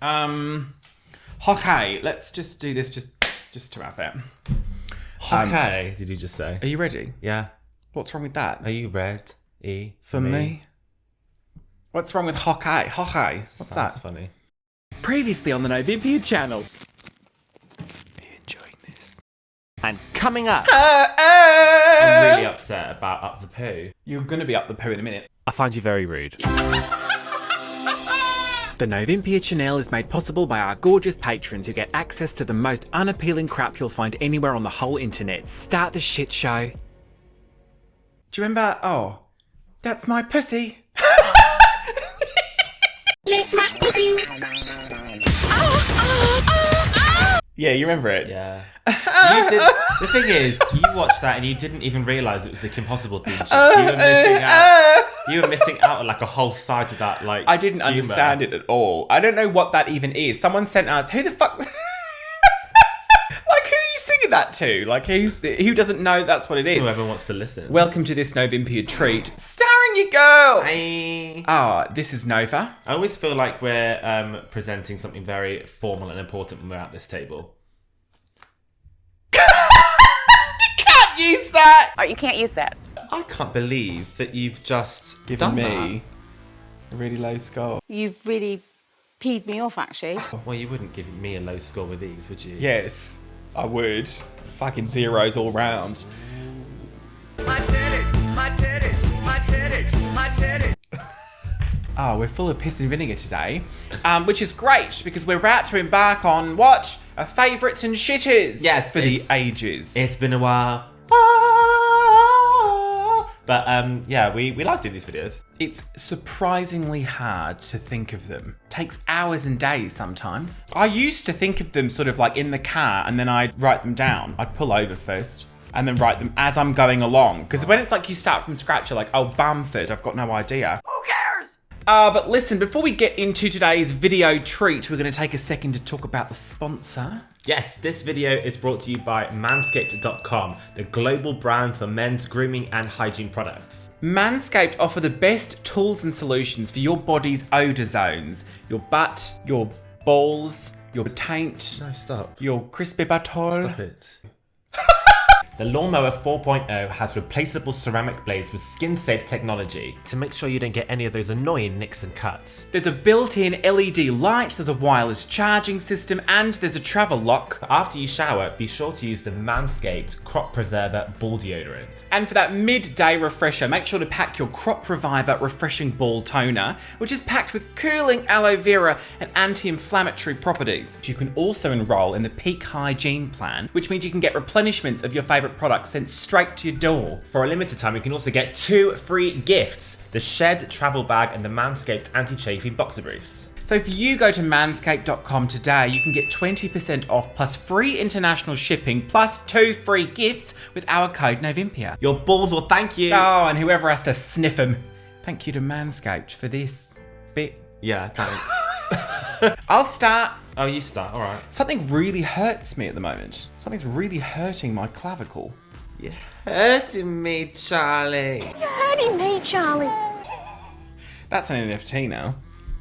Okay, let's just do this just to have it. Okay, did you just say? Are you ready? Yeah. What's wrong with that? Are you ready For me? What's wrong with hockey? Hockey. What's Sounds that? funny. Previously on the Novympia channel. Are you enjoying this? And coming up, I'm really upset about Up the Poo. You're going to be up the poo in a minute. I find you very rude. The Novympia channel is made possible by our gorgeous patrons who get access to the most unappealing crap you'll find anywhere on the whole internet. Start the shit show. Do you remember? Oh, that's my pussy. Lick my pussy. Yeah, you remember it? Yeah. You did, the thing is, you watched that and you didn't even realise it was the Kim Possible theme. You were missing out. You were missing out on like a whole side of that. Like I didn't understand it at all. I don't know what that even is. Someone sent us, who the fuck? Like, who are you singing that to? Like, who doesn't know that's what it is? Whoever wants to listen. Welcome to this Novympia treat, starring your girl. Hi. Ah, this is Nova. I always feel like we're presenting something very formal and important when we're at this table. You can't use that. Oh, you can't use that. I can't believe that you've just Given done me a really low score. You've really peed me off, actually. that. Well, you wouldn't give me a low score with these, would you? Yes, I would. Fucking zeros all round. My titties, my titties, my titties, my titties. Oh, we're full of piss and vinegar today, which is great because we're about to embark on what? A favourites and shitters. Yes, for the ages. It's been a while. But yeah, we like doing these videos. It's surprisingly hard to think of them. Takes hours and days sometimes. I used to think of them sort of like in the car and then I'd write them down. I'd pull over first and then write them as I'm going along. Because when it's like you start from scratch, you're like, oh, Bamford, I've got no idea. Who cares? But listen, before we get into today's video treat, we're going to take a second to talk about the sponsor. Yes, this video is brought to you by Manscaped.com, the global brand for men's grooming and hygiene products. Manscaped offer the best tools and solutions for your body's odour zones. Your butt, your balls, your taint, No, stop. your crispy butthole. Stop it. The Lawnmower 4.0 has replaceable ceramic blades with skin-safe technology to make sure you don't get any of those annoying nicks and cuts. There's a built-in LED light, there's a wireless charging system, and there's a travel lock. After you shower, be sure to use the Manscaped Crop Preserver Ball Deodorant. And for that midday refresher, make sure to pack your Crop Reviver Refreshing Ball Toner, which is packed with cooling aloe vera and anti-inflammatory properties. You can also enroll in the Peak Hygiene Plan, which means you can get replenishments of your favourite products sent straight to your door. For a limited time, you can also get 2 free gifts: the Shed Travel Bag and the Manscaped Anti-Chafing Boxer Briefs. So if you go to manscaped.com today, you can get 20% off plus free international shipping plus 2 free gifts with our code Novympia. Your balls will thank you. Oh, and whoever has to sniff them. Thank you to Manscaped for this bit. Yeah, thanks. I'll start. Oh, you start, alright. Something really hurts me at the moment. Something's really hurting my clavicle. You're hurting me, Charlie. You're hurting me, Charlie. That's an NFT now.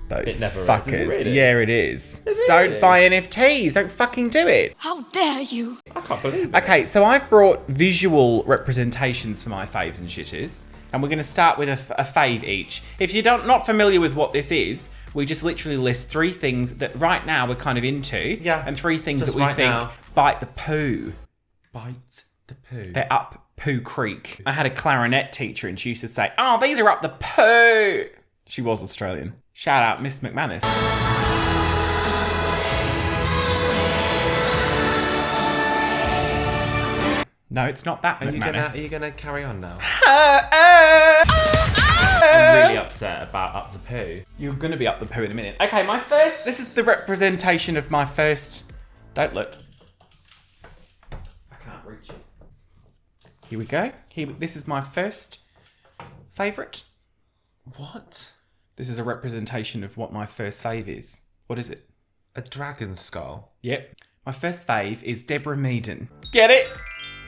Those It never is, fuckers. is it really? Yeah, it is. Is it Don't really? buy NFTs. Don't fucking do it. How dare you? I can't believe it. Okay, so I've brought visual representations for my faves and shitters, and we're going to start with a fave each. If you're not familiar with what this is, we just literally list 3 things that right now we're kind of into, Yeah, and 3 things just that we right think now. bite the poo. Bite the poo. They're up poo creek. I had a clarinet teacher and she used to say, oh, these are up the poo. She was Australian. Shout out Miss McManus. No, it's not that Are McManus. you gonna carry on now? I'm really upset about Up the Poo. You're going to be up the poo in a minute. Okay, this is the representation of my first, don't look. I can't reach it. Here we go. This is my first favourite. What? This is a representation of what my first fave is. What is it? A dragon skull? Yep. My first fave is Deborah Meaden. Get it?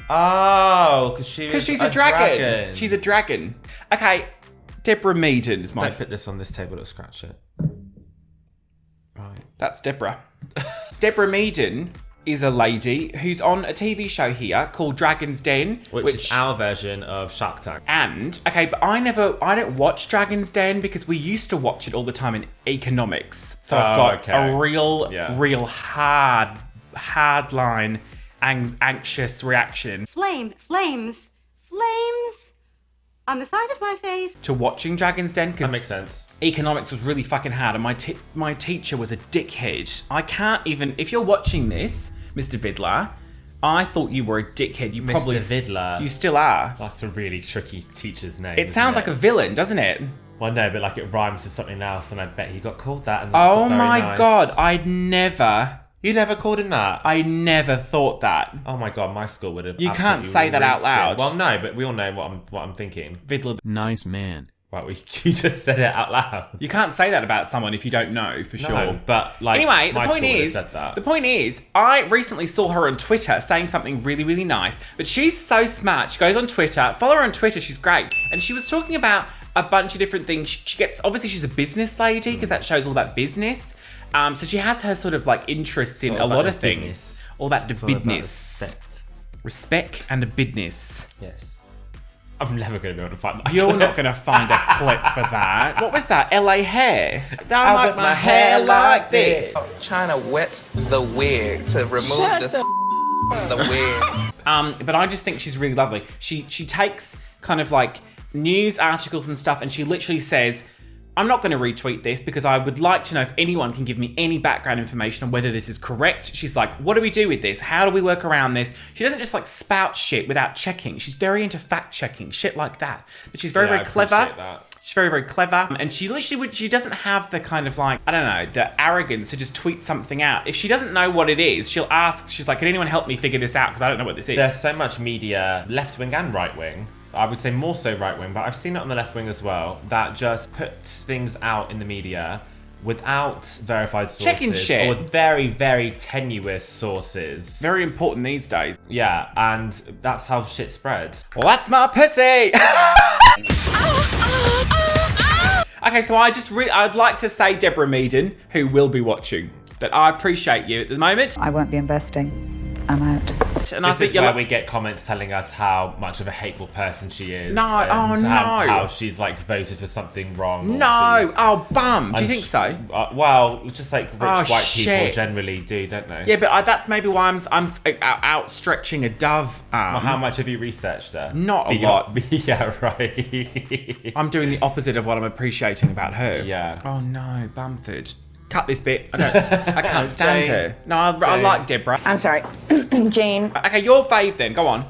Oh, because She's a dragon. She's a dragon. Okay, Deborah Meaden is my... Don't put this on this table, it'll scratch it. Right. That's Deborah. Deborah Meaden is a lady who's on a TV show here called Dragon's Den, Which is our version of Shark Tank. And okay, but I don't watch Dragon's Den because we used to watch it all the time in economics. So I've got a real hard line, anxious reaction Flames on the side of my face. to watching Dragon's Den That because makes sense. economics was really fucking hard, and my teacher was a dickhead. I can't even. If you're watching this, Mr. Vidler, I thought you were a dickhead. You probably Vidler. You still are. That's a really tricky teacher's name. It sounds like a villain, doesn't it? Well, no, but like it rhymes with something else, and I bet he got called that. And that's Oh not very my nice. god, I'd never. You never called him that? I never thought that. Oh my god, my school would have. You can't absolutely say that out rinsed him. loud. Well, no, but we all know what I'm thinking. Vidler. Nice man. Right, you just said it out loud. You can't say that about someone if you don't know for sure. No, but like. Anyway, my school would have said that. the point is, I recently saw her on Twitter saying something really, really nice. But she's so smart. She goes on Twitter. Follow her on Twitter. She's great. And she was talking about a bunch of different things. She gets, obviously she's a business lady because that show's all about business. So she has her sort of like interests in a lot of things. Business. All about the It's all about business. Respect and a business. Yes. I'm never going to be able to find that. You're not going to find a clip for that. What was that? LA hair. I like my hair like this. Trying to wet the wig to remove the wig. But I just think she's really lovely. She takes kind of like news articles and stuff, and she literally says, I'm not going to retweet this because I would like to know if anyone can give me any background information on whether this is correct. She's like, what do we do with this? How do we work around this? She doesn't just like spout shit without checking. She's very into fact checking, shit like that. But she's very, Yeah, very I clever. appreciate that. She's very, very clever. And she literally she doesn't have the kind of like, I don't know, the arrogance to just tweet something out. If she doesn't know what it is, she'll ask, she's like, can anyone help me figure this out? Because I don't know what this is. There's so much media, left wing and right wing. I would say more so right wing, but I've seen it on the left wing as well, that just puts things out in the media without verified sources. Checking shit. Or with very, very tenuous sources. Very important these days. Yeah, and that's how shit spreads. Well, that's my pussy. Okay, so I'd like to say, Deborah Meaden, who will be watching, that I appreciate you at the moment. I won't be investing. I'm out. And This is where we get comments telling us how much of a hateful person she is. No, and no. How she's like voted for something wrong. or No, she's- oh bum. Do you and think so? Well, just like rich white shit. people generally do, don't they? Yeah, but that's maybe why I'm outstretching a dove arm. Well, how much have you researched there? Not a lot. Yeah, right. I'm doing the opposite of what I'm appreciating about her. Yeah. Oh no, Bamford. Cut this bit. I can't stand Jane. her. No, I like Deborah. I'm sorry. Jane. Okay, your fave then. Go on.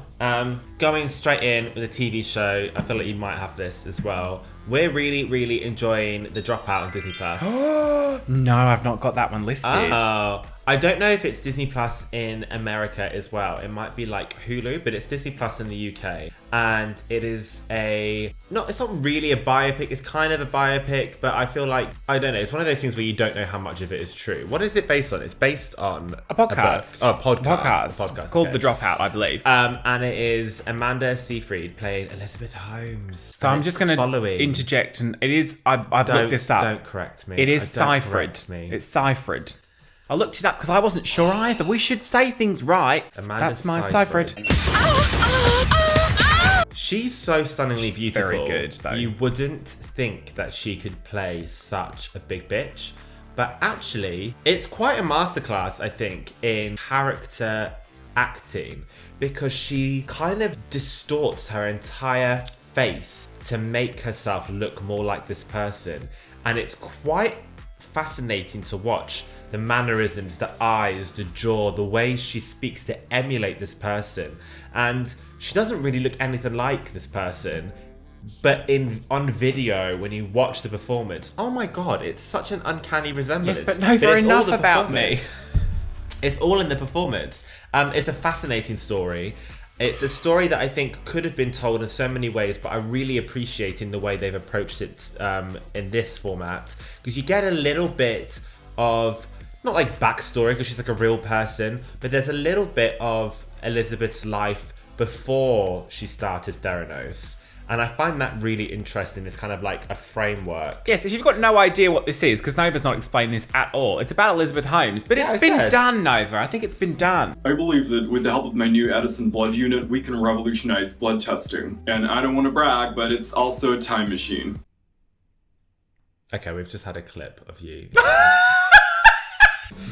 Going straight in with a TV show, I feel like you might have this as well. We're really, really enjoying The Dropout on Disney Plus. No, I've not got that one listed. Oh, I don't know if it's Disney Plus in America as well. It might be like Hulu, but it's Disney Plus in the UK. And it is it's not really a biopic. It's kind of a biopic, but I feel like, I don't know. It's one of those things where you don't know how much of it is true. What is it based on? It's based on A podcast. A podcast. Podcast. A podcast Called okay. The Dropout, I believe. And it is Amanda Seyfried playing Elizabeth Holmes. So I'm just going to interject, and it is. I've looked this up. Don't correct me. It is Don't ciphered. correct me. It's ciphered. I looked it up because I wasn't sure either. We should say things right. Amanda That's my Seyfried. ciphered. She's so stunningly She's beautiful. very good, though. You wouldn't think that she could play such a big bitch, but actually, it's quite a masterclass, I think, in character acting, because she kind of distorts her entire face to make herself look more like this person, and it's quite fascinating to watch. The mannerisms, the eyes, the jaw, the way she speaks to emulate this person. And she doesn't really look anything like this person. But on video, when you watch the performance, oh my god, it's such an uncanny resemblance. Yes, but never it's all enough the about me. performance. It's all in the performance. It's a fascinating story. It's a story that I think could have been told in so many ways, but I really appreciate in the way they've approached it in this format. Because you get a little bit of, not like backstory, because she's like a real person, but there's a little bit of Elizabeth's life before she started Theranos. And I find that really interesting. It's kind of like a framework. Yes, if you've got no idea what this is, because Nova's not explained this at all, it's about Elizabeth Holmes, but it's been done, Nova. I think it's been done. I believe that with the help of my new Edison blood unit, we can revolutionize blood testing. And I don't want to brag, but it's also a time machine. Okay, we've just had a clip of you.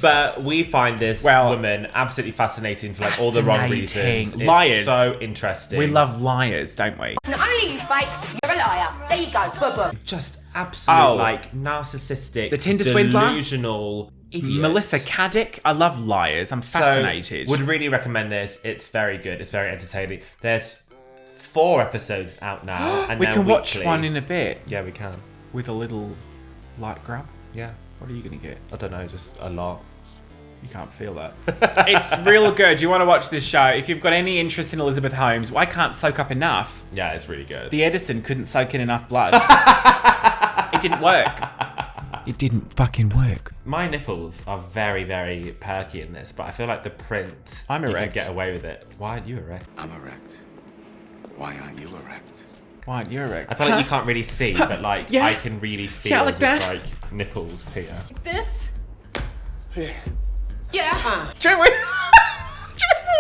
But we find this woman absolutely fascinating for like all the wrong reasons. It's liars. So interesting. We love liars, don't we? Not only are you fake, you're a liar. There you go. Boom. Just absolute like narcissistic, the Tinder swindler, delusional idiot. Melissa Caddick. I love liars. I'm fascinated. So, would really recommend this. It's very good. It's very entertaining. There's 4 episodes out now, and we can watch weekly. one in a bit. Yeah, we can. With a little light grab. Yeah. What are you gonna get? I don't know, just a lot. You can't feel that. It's real good. You want to watch this show. If you've got any interest in Elizabeth Holmes, I can't soak up enough. Yeah, it's really good. The Edison couldn't soak in enough blood. It didn't work. It didn't fucking work. My nipples are very, very perky in this, but I feel like the print, I'm erect. You can get away with it. Why aren't you erect? I'm erect. Why aren't you erect? Why aren't you erect? I feel like you can't really see, but like I can really feel like just that. like nipples here. This? Yeah. Yeah. Do you remember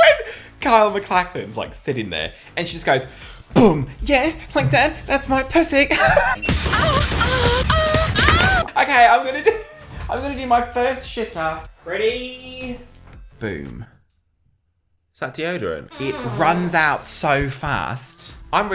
when Kyle MacLachlan's like sitting there and she just goes, boom, yeah, like that, that's my pussy. Okay, I'm gonna do my first shitter. Ready? Boom. Is that deodorant? It runs out so fast. I'm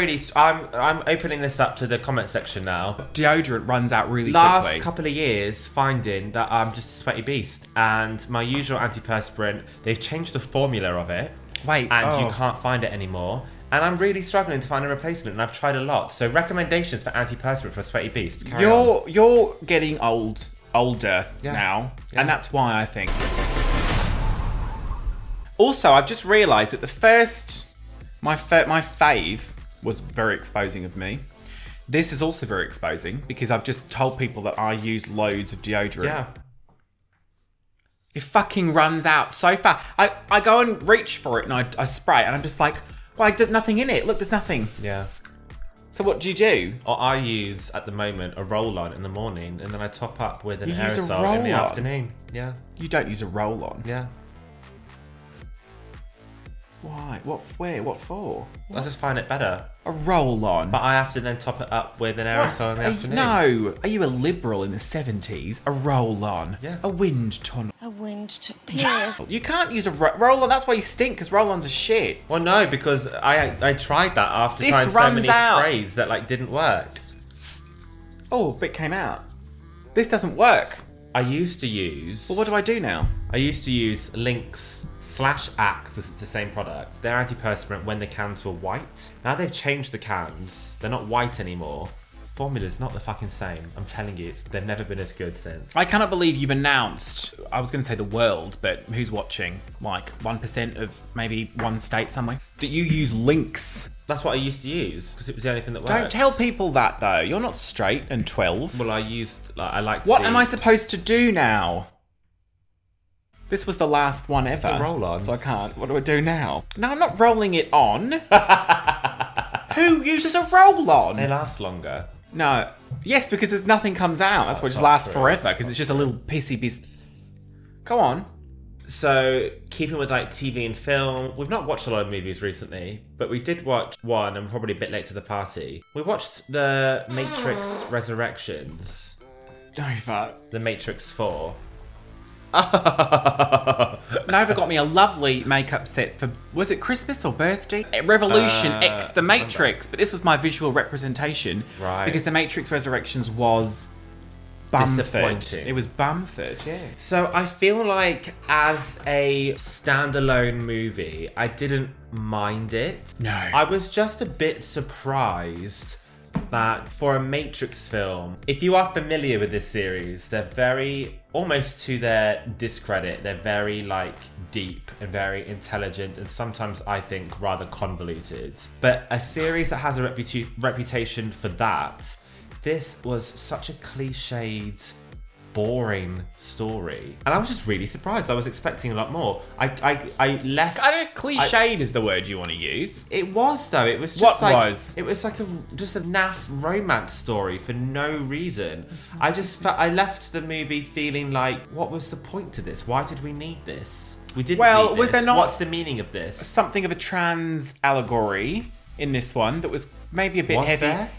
opening this up to the comment section now. Deodorant runs out really Last quickly. couple of years, finding that I'm just a sweaty beast, and my usual antiperspirant, they've changed the formula of it. Wait, and you can't find it anymore. And I'm really struggling to find a replacement, and I've tried a lot. So recommendations for antiperspirant for a sweaty beast. Carry on. You're getting older now, Yeah. and that's why I think. Also, I've just realised that the first, my fave was very exposing of me. This is also very exposing because I've just told people that I use loads of deodorant. Yeah. It fucking runs out so fast. I go and reach for it and I spray it and I'm just like, well, there's nothing in it. Look, there's nothing. Yeah. So what do you do? Or I use, at the moment, a roll-on in the morning, and then I top up with an You use a aerosol in the roll-on? afternoon. Yeah. You don't use a roll-on. Yeah. Why? What? Where? What for? I just find it better. A roll-on? But I have to then top it up with an aerosol in the afternoon. No. Are you a liberal in the 70s? A roll-on? Yeah. A wind tunnel? A wind to pierce. You can't use a roll-on. That's why you stink, because roll-ons are shit. Well, no, because I tried that after This trying so runs many out. sprays that like didn't work. Oh, a bit came out. This doesn't work. I used to use... Well, what do I do now? I used to use Lynx/Axe, it's the same product. They're antiperspirant when the cans were white. Now they've changed the cans. They're not white anymore. Formula's not the fucking same. I'm telling you, they've never been as good since. I cannot believe you've announced, I was going to say the world, but who's watching? Like 1% of maybe one state somewhere? That you use Lynx. That's what I used to use, because it was the only thing that worked. Don't tell people that though. You're not straight and 12. Well, I liked What am I supposed to do now? This was the last one ever. It's a roll-on. So I can't. What do I do now? No, I'm not rolling it on. Who uses a roll-on? They last longer. No. Yes, because there's nothing comes out. That's why it just lasts forever, because it's just a little pissy bis. Go on. So, keeping with like TV and film, we've not watched a lot of movies recently, but we did watch one, and probably a bit late to the party. We watched The Matrix Resurrections. No, fuck. The Matrix 4. Nova got me a lovely makeup set for, was it Christmas or birthday? Revolution X The Matrix, but this was my visual representation. Right. Because The Matrix Resurrections was Bumford. Disappointing. It was Bumford, yeah. So I feel like as a standalone movie, I didn't mind it. No. I was just a bit surprised that for a Matrix film, if you are familiar with this series, they're very, almost to their discredit, they're very like deep and very intelligent and sometimes I think rather convoluted. But a series that has a reputation for that, this was such a cliched boring story. And I was just really surprised. I was expecting a lot more. I left... Cliched is the word you want to use. It was, though. It was just What like... was? It was like just a naff romance story for no reason. I just felt... I left the movie feeling like, what was the point to this? Why did we need this? We didn't need was this. there not What's the meaning of this? something of a trans allegory in this one that was maybe a bit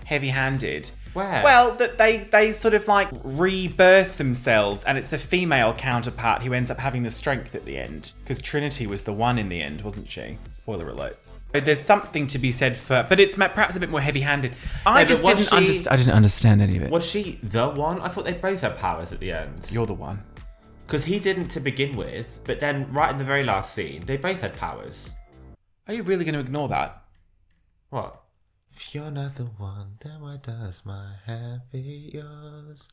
heavy-handed? Where? Well, that they sort of like rebirth themselves, and it's the female counterpart who ends up having the strength at the end. Because Trinity was the one in the end, wasn't she? Spoiler alert. There's something to be said for, but it's perhaps a bit more heavy-handed. I didn't understand any of it. Was she the one? I thought they both had powers at the end. You're the one. Because he didn't to begin with, but then right in the very last scene, they both had powers. Are you really going to ignore that? What? If you're not the one, then why does my hand be yours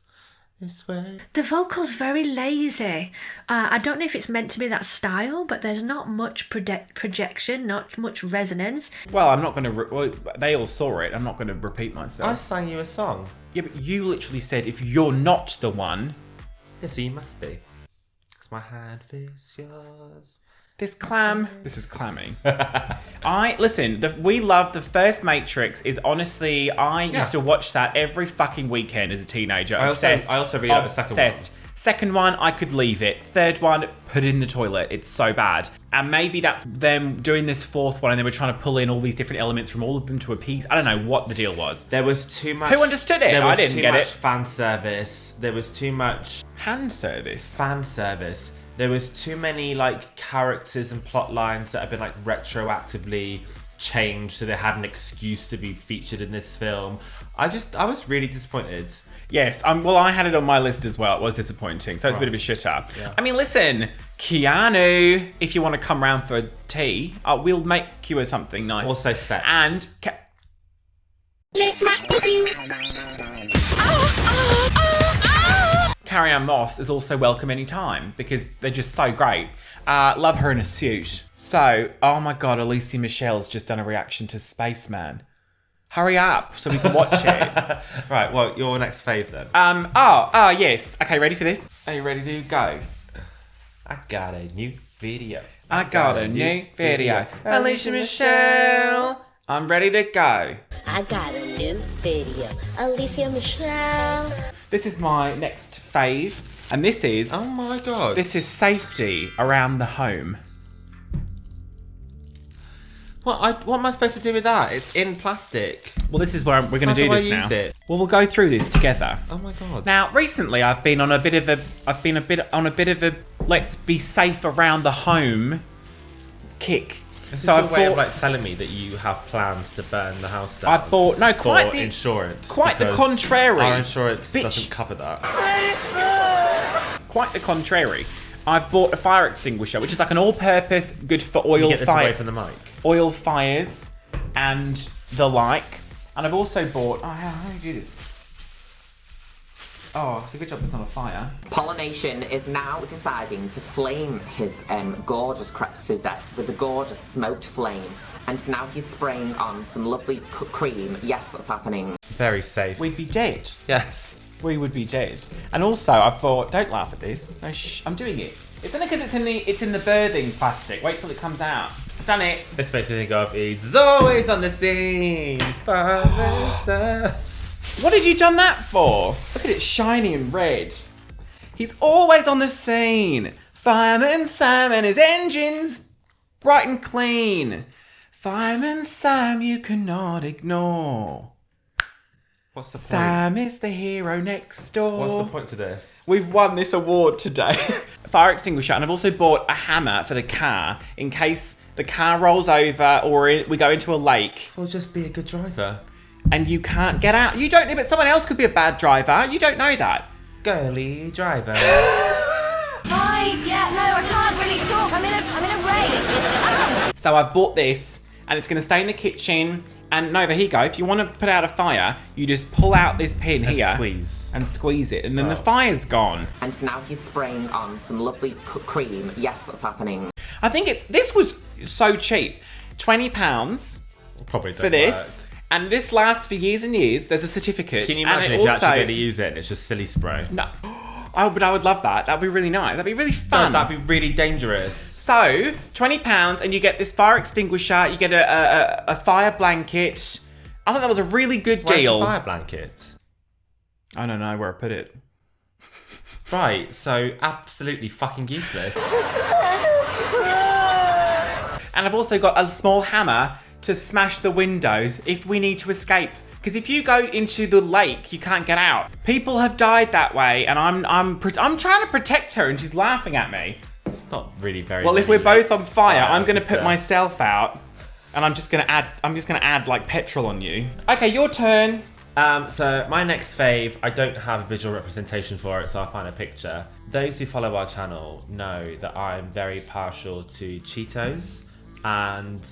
this way? The vocal's very lazy. I don't know if it's meant to be that style, but there's not much projection, not much resonance. Well, I'm not going to... they all saw it. I'm not going to repeat myself. I sang you a song. Yeah, but you literally said, if you're not the one... Yeah, so you must be. Because my hand is yours. This is clammy. We love the first Matrix. Is honestly, I used to watch that every fucking weekend as a teenager. I also really like the second one. Second one, I could leave it. Third one, put it in the toilet. It's so bad. And maybe that's them doing this fourth one, and they were trying to pull in all these different elements from all of them to appease. I don't know what the deal was. There was too much. Who understood it? I didn't get it. There was too much fan service. There was too much hand service. Fan service. There was too many like characters and plot lines that have been like retroactively changed, so they had an excuse to be featured in this film. I was really disappointed. Yes, well, I had it on my list as well. It was disappointing, so it's a bit of a shitter. Yeah. I mean, listen, Keanu, if you want to come round for tea, we'll make you something nice. Also sex. And... Carrie-Anne Moss is also welcome anytime because they're just so great. Love her in a suit. So, oh my God, Alicia Michelle's just done a reaction to Spaceman. Hurry up so we can watch it. Right, well, your next fave then. Yes. Okay, ready for this? Are you ready to go? I got a new video. I got a new video. Alicia Michelle, I'm ready to go. I got a new video. Alicia Michelle. This is my next fave, and this is... Oh my God. This is safety around the home. What am I supposed to do with that? It's in plastic. Well, this is where we're going to do this now. Use it? Well, we'll go through this together. Oh my God. Now, recently, I've been on a bit of a let's be safe around the home kick. This is your way of like telling me that you have plans to burn the house down. I bought quite the insurance. Quite the contrary. Our insurance doesn't cover that. Quite the contrary. I've bought a fire extinguisher, which is like an all-purpose, good for oil fire. Get this away from the mic. Oil fires and the like. And I've also bought. Oh, how do you do this? Oh, it's a good job it's not a fire. Pollination is now deciding to flame his gorgeous crepe Suzette with a gorgeous smoked flame. And now he's spraying on some lovely cream. Yes, that's happening. Very safe. We'd be dead. Yes. We would be dead. And also, I've bought... Don't laugh at this. No, shh. I'm doing it. It's only because it's in the birthing plastic. Wait till it comes out. I've done it. This makes me think of he's always on the scene. What have you done that for? Look at it, shiny and red. He's always on the scene. Fireman Sam and his engines bright and clean. Fireman Sam you cannot ignore. What's the point? Sam is the hero next door. What's the point to this? We've won this award today. Fire extinguisher, and I've also bought a hammer for the car in case the car rolls over or we go into a lake. Well, just be a good driver. And you can't get out. You don't know, but someone else could be a bad driver. You don't know that. Girly driver. Hi, yeah, no, I can't really talk. I'm in a race. So I've bought this, and it's going to stay in the kitchen. And Nova, here you go. If you want to put out a fire, you just pull out this pin here. And squeeze it. And then the fire's gone. And now he's spraying on some lovely cream. Yes, that's happening. I think this was so cheap. £20 probably for this. Work. And this lasts for years and years. There's a certificate. Can you imagine if you're actually going to use it and it's just silly spray? No. Oh, but I would love that. That'd be really nice. That'd be really fun. That'd be really dangerous. So, £20 and you get this fire extinguisher, you get a fire blanket. I thought that was a really good deal. Where's the fire blanket? I don't know where I put it. Right, so absolutely fucking useless. And I've also got a small hammer to smash the windows if we need to escape. Because if you go into the lake, you can't get out. People have died that way, and I'm trying to protect her, and she's laughing at me. It's not really very. Well, if we're both on fire, I'm going to sister. put myself out, and I'm just going to add like petrol on you. Okay, your turn. So my next fave, I don't have a visual representation for it, so I'll find a picture. Those who follow our channel know that I'm very partial to Cheetos and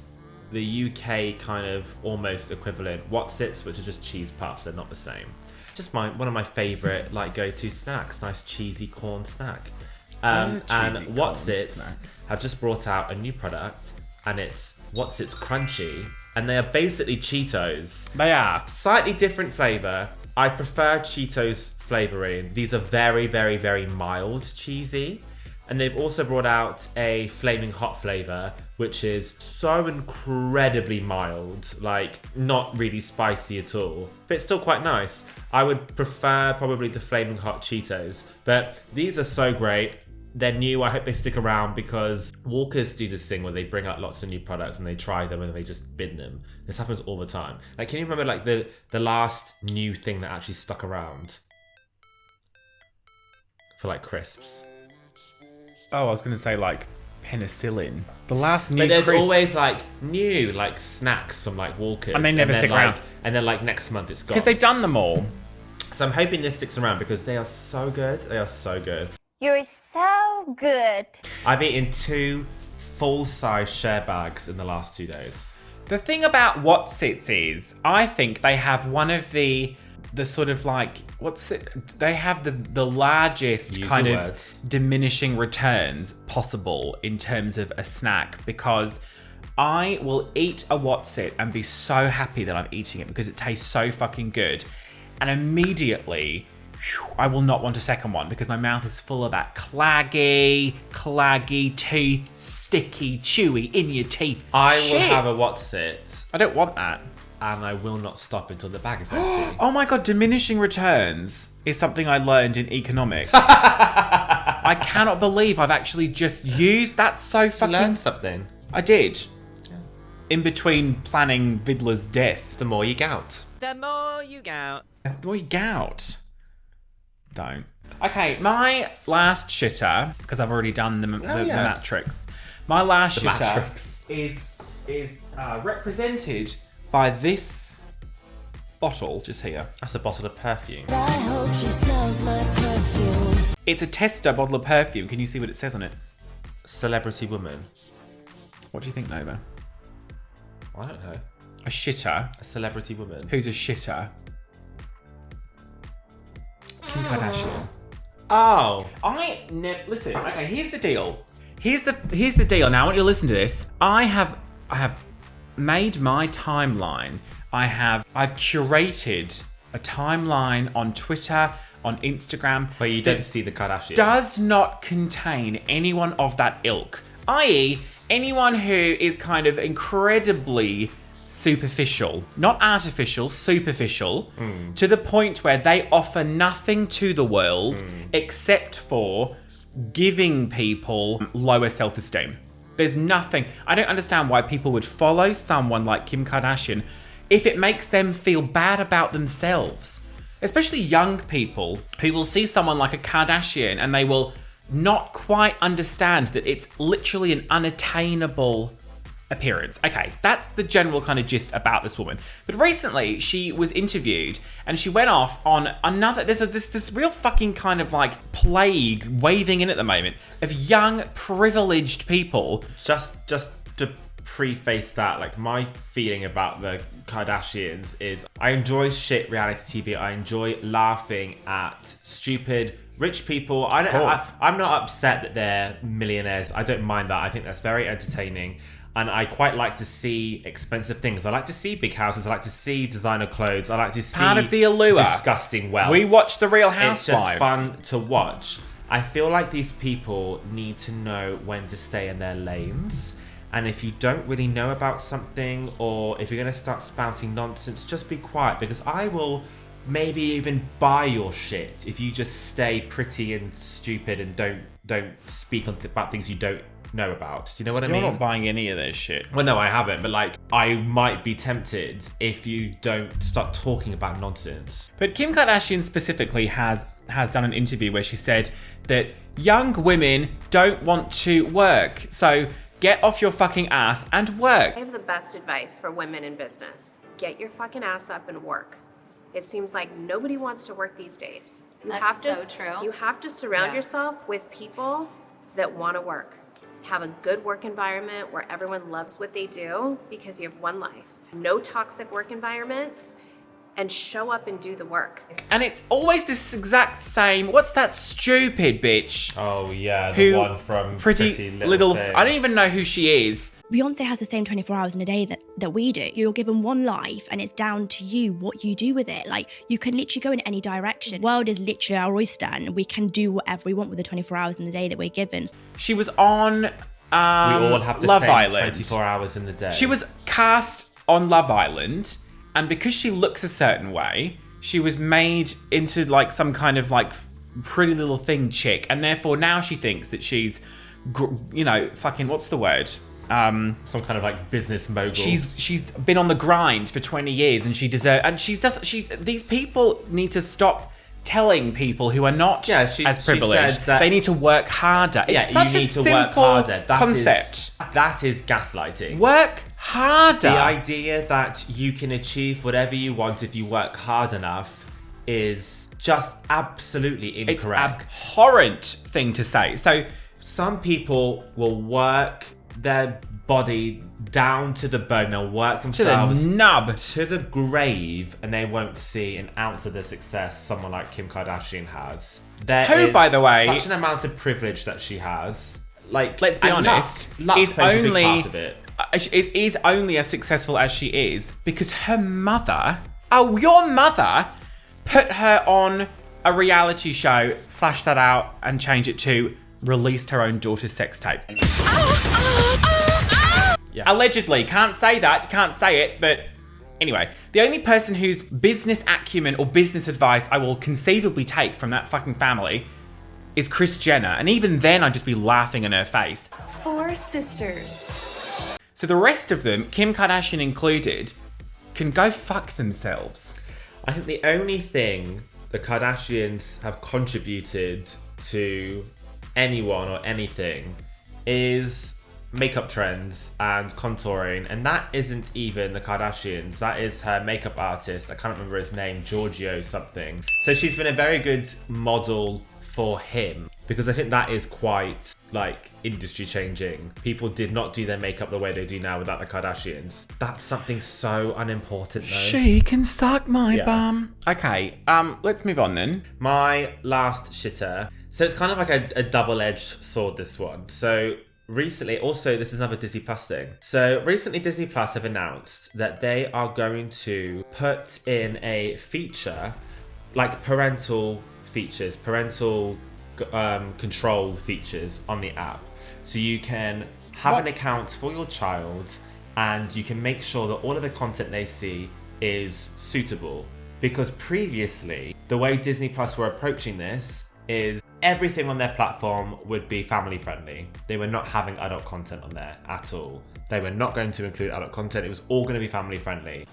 the UK kind of almost equivalent Whatsits, which are just cheese puffs. They're not the same. Just one of my favourite like go-to snacks, nice cheesy corn snack. And Whatsits have just brought out a new product, and it's Whatsits Crunchy. And they are basically Cheetos. They are. Slightly different flavour. I prefer Cheetos flavouring. These are very, very, very mild cheesy. And they've also brought out a flaming hot flavour, which is so incredibly mild. Like, not really spicy at all. But it's still quite nice. I would prefer probably the flaming hot Cheetos. But these are so great. They're new. I hope they stick around because Walkers do this thing where they bring out lots of new products and they try them and they just bin them. This happens all the time. Like, can you remember like the last new thing that actually stuck around for like crisps? Oh, I was going to say like penicillin. The last new But there's crisp. always like new like snacks from like Walkers. And they never stick around. And then like next month it's gone. Because they've done them all. So I'm hoping this sticks around because they are so good. They are so good. You're so good. I've eaten 2 full-size share bags in the last 2 days. The thing about Whatsits is, I think they have one of the sort of like, they have the largest Use kind the of words. diminishing returns possible in terms of a snack, because I will eat a Whatsit and be so happy that I'm eating it because it tastes so fucking good. And immediately, I will not want a second one because my mouth is full of that claggy teeth, sticky, chewy, in your teeth. I shit. will have a Whatsit. I don't want that. And I will not stop until the bag is empty. Oh my god, diminishing returns is something I learned in economics. I cannot believe I've actually just used that so fucking... Learn something. I did. Yeah. In between planning Vidler's death. The more you gout. The more you gout. The more you gout. Don't. Okay, my last shitter, because I've already done the matrix. My last shitter is represented by this bottle just here. That's a bottle of perfume. I hope she smells like perfume. It's a tester bottle of perfume. Can you see what it says on it? Celebrity woman. What do you think, Nova? I don't know. A shitter. A celebrity woman. Who's a shitter? Kim Kardashian. Oh. Listen, okay, here's the deal. Here's the deal. Now I want you to listen to this. I have made my timeline. I've curated a timeline on Twitter, on Instagram. Where you don't see the Kardashians. Does not contain anyone of that ilk. I.e., anyone who is kind of incredibly superficial, not artificial, superficial, to the point where they offer nothing to the world except for giving people lower self-esteem. There's nothing. I don't understand why people would follow someone like Kim Kardashian if it makes them feel bad about themselves. Especially young people who will see someone like a Kardashian and they will not quite understand that it's literally an unattainable appearance. Okay, that's the general kind of gist about this woman. But recently, she was interviewed and she went off on another... There's this real fucking kind of like plague waving in at the moment of young, privileged people. Just to preface that, like my feeling about the Kardashians is I enjoy shit reality TV. I enjoy laughing at stupid rich people. I'm not upset that they're millionaires. I don't mind that. I think that's very entertaining. And I quite like to see expensive things. I like to see big houses. I like to see designer clothes. I like to see part of the allure. Disgusting wealth. We watch The Real It's Housewives. just fun to watch. I feel like these people need to know when to stay in their lanes. And if you don't really know about something, or if you're going to start spouting nonsense, just be quiet, because I will maybe even buy your shit if you just stay pretty and stupid and don't speak about things you don't know about. Do you know what I mean? You're not buying any of this shit. Well, no, I haven't, but like, I might be tempted if you don't start talking about nonsense. But Kim Kardashian specifically has done an interview where she said that young women don't want to work. So get off your fucking ass and work. I have the best advice for women in business. Get your fucking ass up and work. It seems like nobody wants to work these days. That's so true. You have to surround yourself with people that want to work. Have a good work environment where everyone loves what they do, because you have one life. No toxic work environments, and show up and do the work. And it's always this exact same, what's that stupid bitch? Oh yeah, the one from Pretty Little Thing. I don't even know who she is. Beyonce has the same 24 hours in a day that we do. You're given one life and it's down to you what you do with it. Like, you can literally go in any direction. The world is literally our oyster and we can do whatever we want with the 24 hours in the day that we're given. She was on we all have the Love same Island. 24 hours in the day. She was cast on Love Island, and because she looks a certain way, she was made into like some kind of like Pretty Little Thing chick, and therefore now she thinks that she's, fucking, what's the word? Some kind of like business mogul. She's been on the grind for 20 years, and these people need to stop telling people who are not as privileged that they need to work harder. It's such you need a to simple work harder. Concept. That is gaslighting. Work harder. The idea that you can achieve whatever you want if you work hard enough is just absolutely incorrect. It's an abhorrent thing to say. So some people will work their body down to the bone. They'll work themselves to the nub, to the grave, and they won't see an ounce of the success someone like Kim Kardashian has. Who, by the way, such an amount of privilege that she has. Like, let's be honest, luck plays a big part of it. It is only as successful as she is because her mother, your mother, put her on a reality show, slash that out, and change it to released her own daughter's sex tape. Yeah. Allegedly, can't say that, can't say it, but anyway, the only person whose business acumen or business advice I will conceivably take from that fucking family is Kris Jenner, and even then I'd just be laughing in her face. 4 sisters. So the rest of them, Kim Kardashian included, can go fuck themselves. I think the only thing the Kardashians have contributed to anyone or anything is makeup trends and contouring, and that isn't even the Kardashians. That is her makeup artist. I can't remember his name, Giorgio something. So she's been a very good model for him, because I think that is quite like industry changing. People did not do their makeup the way they do now without the Kardashians. That's something so unimportant though. She can suck my bum. Okay, let's move on then. My last shitter. So it's kind of like a double-edged sword, this one. So recently, also this is another Disney Plus thing. So recently Disney Plus have announced that they are going to put in a feature, like parental features, parental control features on the app. So you can have an account for your child and you can make sure that all of the content they see is suitable. Because previously, the way Disney Plus were approaching this is everything on their platform would be family friendly. They were not having adult content on there at all. They were not going to include adult content. It was all going to be family friendly.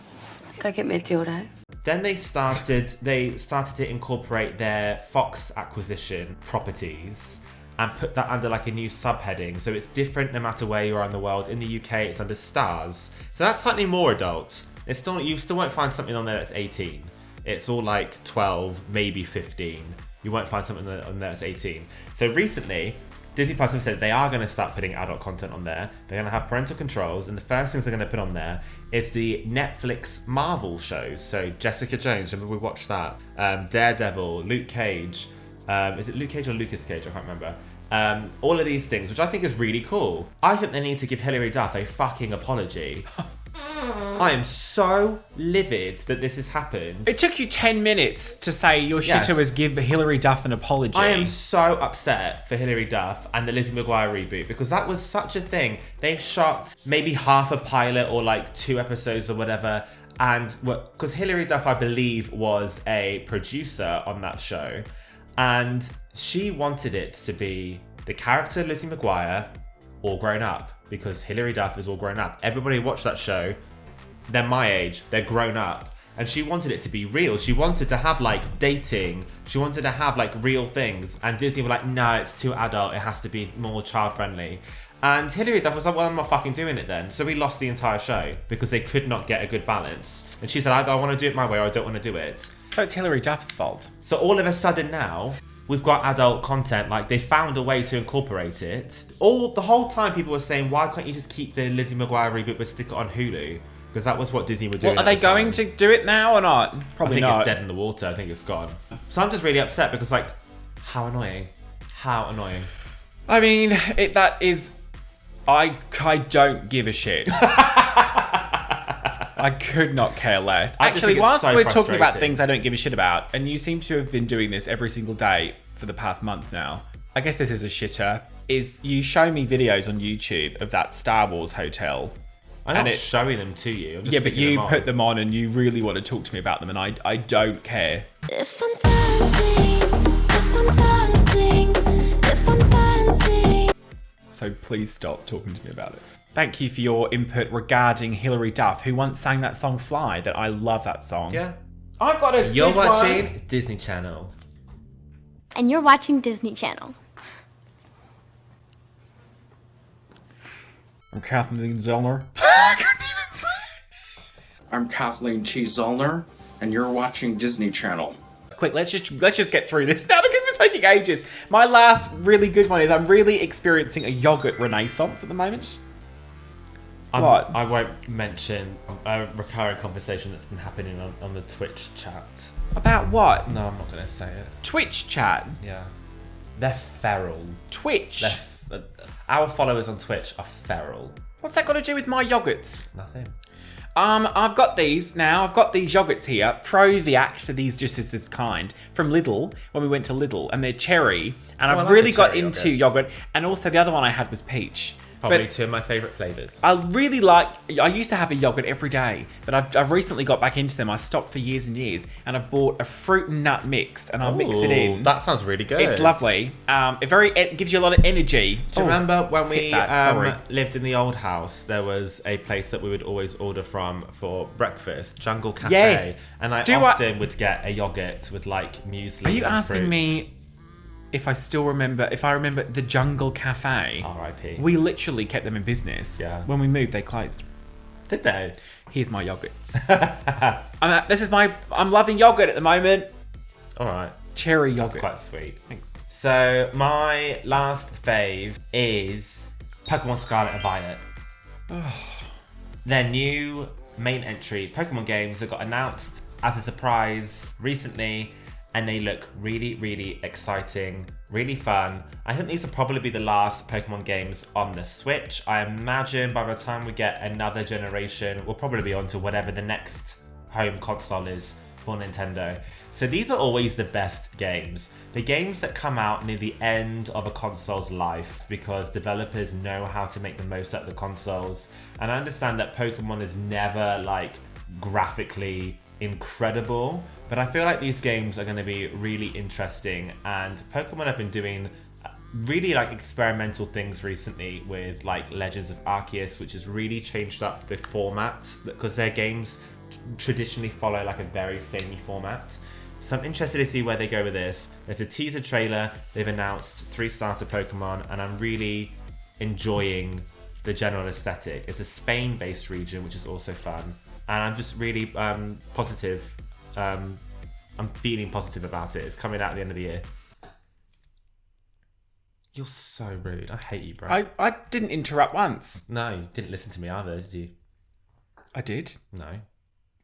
Go get me a dildo. Then they started to incorporate their Fox acquisition properties and put that under like a new subheading. So it's different no matter where you are in the world. In the UK, it's under Stars. So that's slightly more adult. You still won't find something on there that's 18. It's all like 12, maybe 15. You won't find something on there that's 18. So recently, Disney Plus have said they are going to start putting adult content on there. They're going to have parental controls, and the first things they're going to put on there is the Netflix Marvel shows. So Jessica Jones, remember we watched that? Daredevil, Luke Cage. Is it Luke Cage or Lucas Cage? I can't remember. all of these things, which I think is really cool. I think they need to give Hilary Duff a fucking apology. I am so livid that this has happened. It took you 10 minutes to say your shitter was give Hilary Duff an apology. I am so upset for Hilary Duff and the Lizzie McGuire reboot because that was such a thing. They shot maybe half a pilot or like 2 episodes or whatever. And because Hilary Duff, I believe, was a producer on that show. And she wanted it to be the character Lizzie McGuire all grown up because Hilary Duff is all grown up. Everybody watched that show. They're my age, they're grown up. And she wanted it to be real. She wanted to have like dating. She wanted to have like real things. And Disney were like, no, it's too adult. It has to be more child friendly. And Hilary Duff was like, well, I'm not fucking doing it then. So we lost the entire show because they could not get a good balance. And she said, I want to do it my way or I don't want to do it. So it's Hilary Duff's fault. So all of a sudden now, we've got adult content. Like they found a way to incorporate it. The whole time people were saying, why can't you just keep the Lizzie McGuire reboot but stick it on Hulu? Because that was what Disney were doing. Well, are they going to do it now or not? Probably not. I think it's dead in the water. I think it's gone. So I'm just really upset because, like, how annoying. How annoying. I mean, that is... I don't give a shit. I could not care less. Actually, whilst we're talking about things I don't give a shit about, and you seem to have been doing this every single day for the past month now, I guess this is a shitter, is you show me videos on YouTube of that Star Wars hotel. I'm not showing them to you. I'm just yeah, but you put them on and you really want to talk to me about them, and I don't care. If I'm dancing, if I'm dancing, if I'm dancing. So please stop talking to me about it. Thank you for your input regarding Hilary Duff, who once sang that song Fly, that I love that song. Yeah. I've got a You're watching Disney Channel. And you're watching Disney Channel. I'm Kathleen Zellner. I couldn't even say it. I'm Kathleen T. Zellner, and you're watching Disney Channel. Quick, let's just get through this now because we're taking ages. My last really good one is I'm really experiencing a yogurt renaissance at the moment. What? I won't mention a recurring conversation that's been happening on the Twitch chat. About what? No, I'm not going to say it. Twitch chat? Yeah. They're feral. Twitch? Our followers on Twitch are feral. What's that got to do with my yogurts? Nothing. I've got these now. I've got these yogurts here. Proviac, so these just as this kind, from Lidl, when we went to Lidl, and they're cherry. And I've really got into yogurt. And also the other one I had was peach. Probably 2 of my favourite flavours. I really like... I used to have a yogurt every day, but I've recently got back into them. I stopped for years and years, and I've bought a fruit and nut mix, and I'll mix it in. That sounds really good. It's lovely. It gives you a lot of energy. Do you remember when we lived in the old house, there was a place that we would always order from for breakfast, Jungle Cafe. Yes. And I often would get a yogurt with like muesli. Are you asking fruit. me if I remember the Jungle Cafe? R.I.P. We literally kept them in business. Yeah. When we moved, they closed. Did they? Here's my yogurts. I'm loving yogurt at the moment. All right. Cherry yogurt. That's quite sweet. Thanks. So my last fave is Pokemon Scarlet and Violet. Their new main entry Pokemon games that got announced as a surprise recently, and they look really, really exciting, really fun. I think these will probably be the last Pokemon games on the Switch. I imagine by the time we get another generation, we'll probably be on to whatever the next home console is for Nintendo. So these are always the best games. The games that come out near the end of a console's life because developers know how to make the most out of the consoles. And I understand that Pokemon is never like graphically incredible, but I feel like these games are going to be really interesting, and Pokemon have been doing really like experimental things recently with like Legends of Arceus, which has really changed up the format because their games traditionally follow like a very samey format. So I'm interested to see where they go with this. There's a teaser trailer, they've announced 3 starter Pokemon, and I'm really enjoying the general aesthetic. It's a Spain-based region, which is also fun. And I'm just really positive. I'm feeling positive about it. It's coming out at the end of the year. You're so rude. I hate you, bro. I didn't interrupt once. No, you didn't listen to me either, did you? I did. No.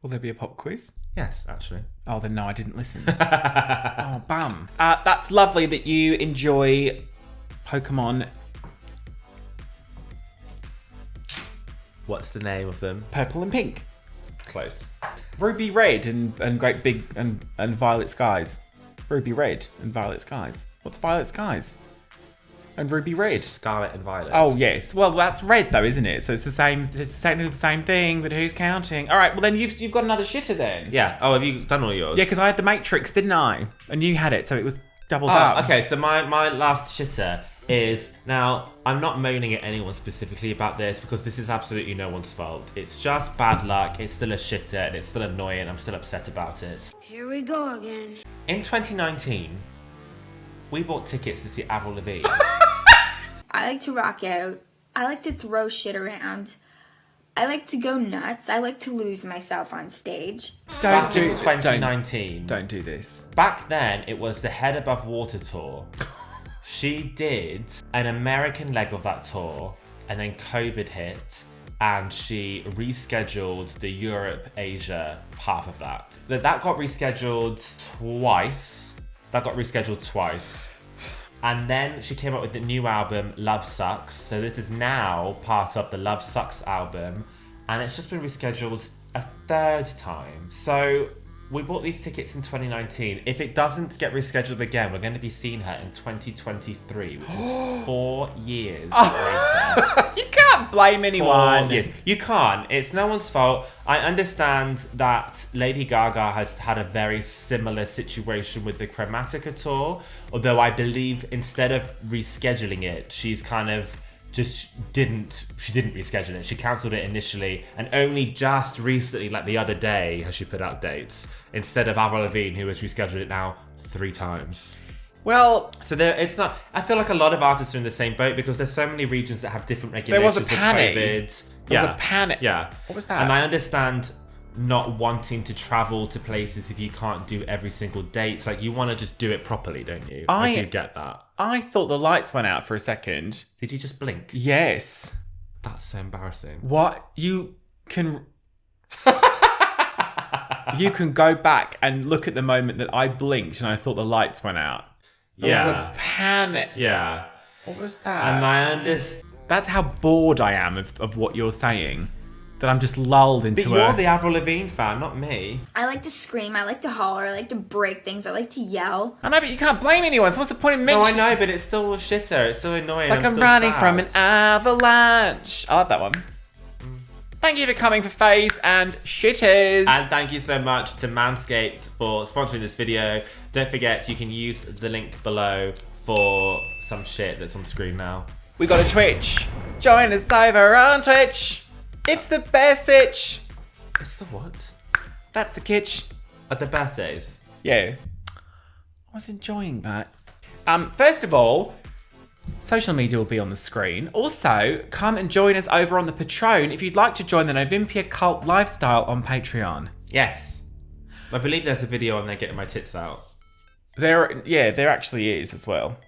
Will there be a pop quiz? Yes, actually. Oh, then no, I didn't listen. Oh, bum. That's lovely that you enjoy Pokemon. What's the name of them? Purple and pink. Close. Ruby red and great big and violet skies. Ruby red and violet skies. What's violet skies? And ruby red. Scarlet and violet. Oh yes. Well, that's red though, isn't it? So it's the same. It's technically the same thing, but who's counting? All right. Well, then you've got another shitter then. Yeah. Oh, have you done all yours? Yeah, because I had the Matrix, didn't I? And you had it, so it was doubled up. Okay. So my last shitter is, now I'm not moaning at anyone specifically about this because this is absolutely no one's fault. It's just bad luck. It's still a shitter and it's still annoying. I'm still upset about it. Here we go again. In 2019, we bought tickets to see Avril Lavigne. I like to rock out. I like to throw shit around. I like to go nuts. I like to lose myself on stage. Back in 2019. Don't do this. Back then, it was the Head Above Water tour. She did an American leg of that tour, and then COVID hit, and she rescheduled the Europe-Asia half of that. That got rescheduled twice. And then she came up with the new album, Love Sucks. So this is now part of the Love Sucks album. And it's just been rescheduled a third time. So we bought these tickets in 2019. If it doesn't get rescheduled again, we're going to be seeing her in 2023, which is 4 years later. You can't blame anyone. 4 years. You can't. It's no one's fault. I understand that Lady Gaga has had a very similar situation with the Chromatica tour, although I believe instead of rescheduling it, she's kind of just didn't reschedule it. She cancelled it initially, and only just recently, like the other day, has she put out dates, instead of Avril Lavigne, who has rescheduled it now 3 times. Well, so it's not. I feel like a lot of artists are in the same boat because there's so many regions that have different regulations. There was a panic. With COVID. There was a panic. Yeah. What was that? And I understand not wanting to travel to places if you can't do every single date. It's like you want to just do it properly, don't you? I do get that. I thought the lights went out for a second. Did you just blink? Yes. That's so embarrassing. What? You can go back and look at the moment that I blinked and I thought the lights went out. There was a panic. Yeah. What was that? And I understand. That's how bored I am of what you're saying. That I'm just lulled into But you're the Avril Lavigne fan, not me. I like to scream. I like to holler. I like to break things. I like to yell. I know, but you can't blame anyone. So what's the point in mentioning? No, I know, but it's still a shitter. It's so annoying. It's like I'm running from an avalanche. I love that one. Thank you for coming for Faves and Shitters. And thank you so much to Manscaped for sponsoring this video. Don't forget, you can use the link below for some shit that's on screen now. We got a Twitch. Join us over on Twitch. It's the best itch. It's the what? That's the kitsch. At the birthdays? Yeah. I was enjoying that. First of all, social media will be on the screen. Also, come and join us over on the Patreon if you'd like to join the Novympia cult lifestyle on Patreon. Yes. I believe there's a video on there getting my tits out. There actually is as well.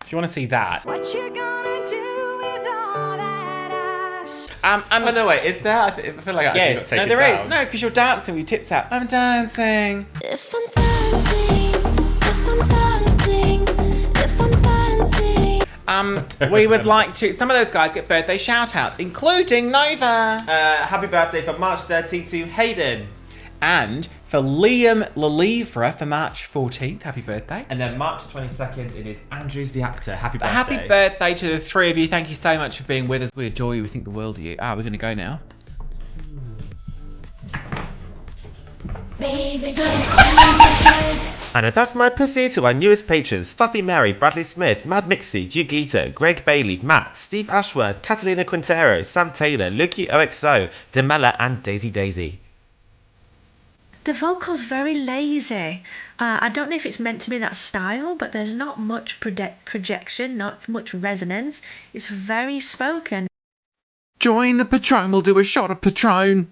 If you want to see that. What you gonna do with all that ass? Oh, no, wait, is there? I feel like I actually got taken there down. is. No, because you're dancing with your tits out. I'm dancing. If I'm dancing, if I'm dancing, if I'm dancing. We would like to. Some of those guys get birthday shout outs, including Nova. Happy birthday for March 13th to Hayden. And for Liam Lelivre for March 14th. Happy birthday. And then March 22nd, it is Andrews the actor. Happy birthday. Happy birthday to the 3 of you. Thank you so much for being with us. We adore you. We think the world of you. We're going to go now. And that's my pussy to our newest patrons: Fluffy Mary, Bradley Smith, Mad Mixie, Duke Lita, Greg Bailey, Matt, Steve Ashworth, Catalina Quintero, Sam Taylor, Luki OXO, Demella, and Daisy. The vocal's very lazy. I don't know if it's meant to be that style, but there's not much projection, not much resonance. It's very spoken. Join the Patron. We'll do a shot of Patron.